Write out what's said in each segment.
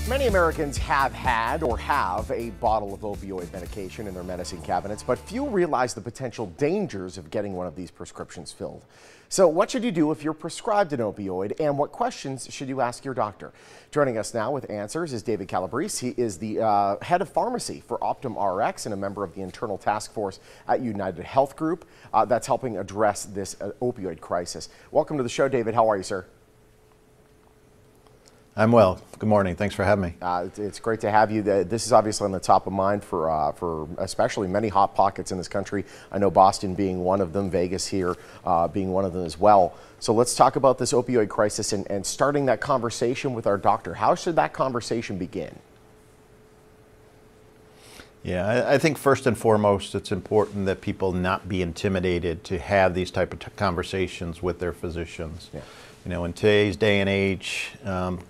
Many Americans have had or have a bottle of opioid medication in their medicine cabinets, but few realize the potential dangers of getting one of these prescriptions filled. So what should you do if you're prescribed an opioid, and what questions should you ask your doctor? Joining us now with answers is David Calabrese. He is the head of pharmacy for Optum RX and a member of the internal task force at UnitedHealth Group that's helping address this opioid crisis. Welcome to the show, David. How are you, sir? I'm well. Good morning. Thanks for having me. It's great to have you. This is obviously on the top of mind for especially many hot pockets in this country. I know Boston being one of them, Vegas here being one of them as well. So let's talk about this opioid crisis and starting that conversation with our doctor. How should that conversation begin? Yeah, I think first and foremost, it's important that people not be intimidated to have these type of conversations with their physicians. Yeah. You know, in today's day and age,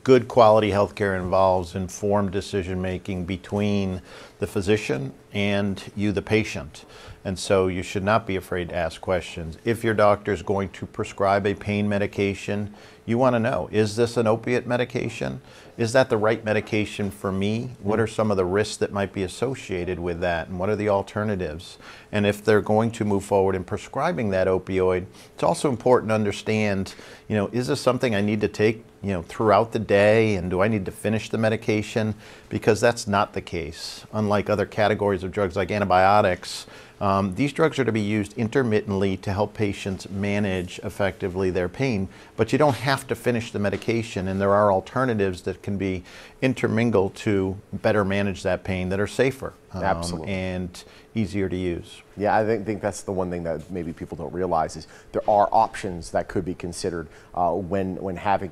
good quality healthcare involves informed decision making between the physician and you, the patient. And so you should not be afraid to ask questions. If your doctor is going to prescribe a pain medication, you want to know, is this an opiate medication? Is that the right medication for me? What are some of the risks that might be associated with that? And what are the alternatives? And if they're going to move forward in prescribing that opioid, it's also important to understand, you know, is this something I need to take, you know, throughout the day, and do I need to finish the medication? Because that's not the case. Unlike other categories of drugs like antibiotics, these drugs are to be used intermittently to help patients manage effectively their pain, but you don't have to finish the medication, and there are alternatives that can be intermingled to better manage that pain that are safer and easier to use. Yeah, I think that's the one thing that maybe people don't realize is there are options that could be considered when having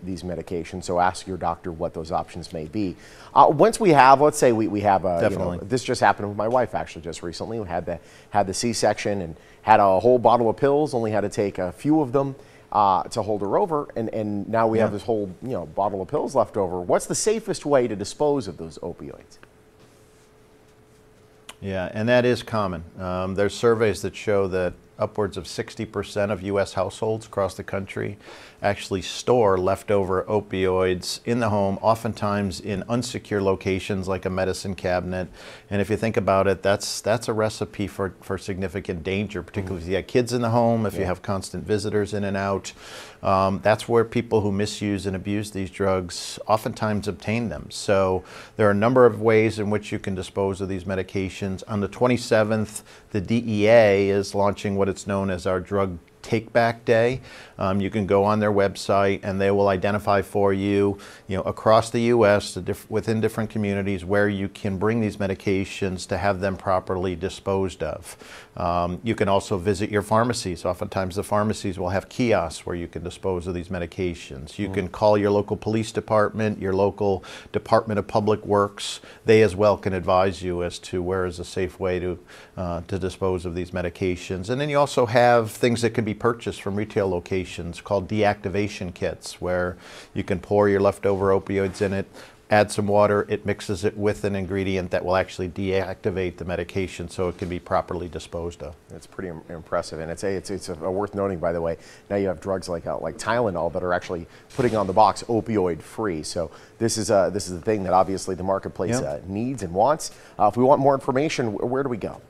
these medications. So ask your doctor what those options may be. Once we have, let's say we have Definitely. You know, this just happened with my wife actually just recently. We had the C-section and had a whole bottle of pills, only had to take a few of them to hold her over, and now we have this whole bottle of pills left over. What's the safest way to dispose of those opioids? Yeah, and that is common. There's surveys that show that upwards of 60% of U.S. households across the country actually store leftover opioids in the home, oftentimes in unsecure locations like a medicine cabinet. And if you think about it, that's a recipe for significant danger, particularly if you have kids in the home, if you have constant visitors in and out. That's where people who misuse and abuse these drugs oftentimes obtain them. So there are a number of ways in which you can dispose of these medications. On the 27th, the DEA is launching what it's known as our Drug Take Back Day. You can go on their website and they will identify for you, across the U.S. within different communities where you can bring these medications to have them properly disposed of. You can also visit your pharmacies. Oftentimes the pharmacies will have kiosks where you can dispose of these medications. You can call your local police department, your local Department of Public Works. They as well can advise you as to where is a safe way to dispose of these medications. And then you also have things that can be purchased from retail locations called deactivation kits, where you can pour your leftover opioids in it, add some water, it mixes it with an ingredient that will actually deactivate the medication so it can be properly disposed of. It's pretty impressive, and it's worth noting, by the way, now you have drugs like Tylenol that are actually putting on the box opioid free. So this is the thing that obviously the marketplace needs and wants. If we want more information, where do we go?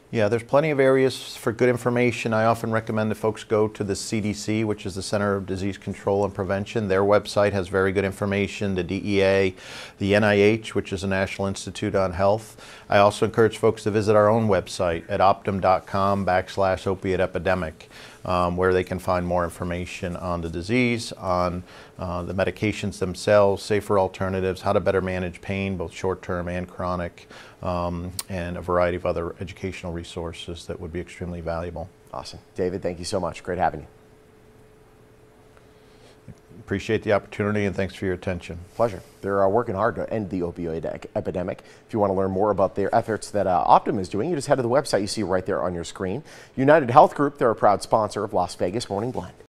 Yeah, there's plenty of areas for good information. I often recommend that folks go to the CDC, which is the Center of Disease Control and Prevention. Their website has very good information, the DEA, the NIH, which is the National Institute on Health. I also encourage folks to visit our own website at optum.com/opiate epidemic, where they can find more information on the disease, on the medications themselves, safer alternatives, how to better manage pain, both short-term and chronic, and a variety of other educational resources that would be extremely valuable. Awesome. David, thank you so much. Great having you. Appreciate the opportunity, and thanks for your attention. Pleasure. They're working hard to end the opioid epidemic. If you want to learn more about their efforts that Optum is doing, you just head to the website you see right there on your screen. UnitedHealth Group, they're a proud sponsor of Las Vegas Morning Blend.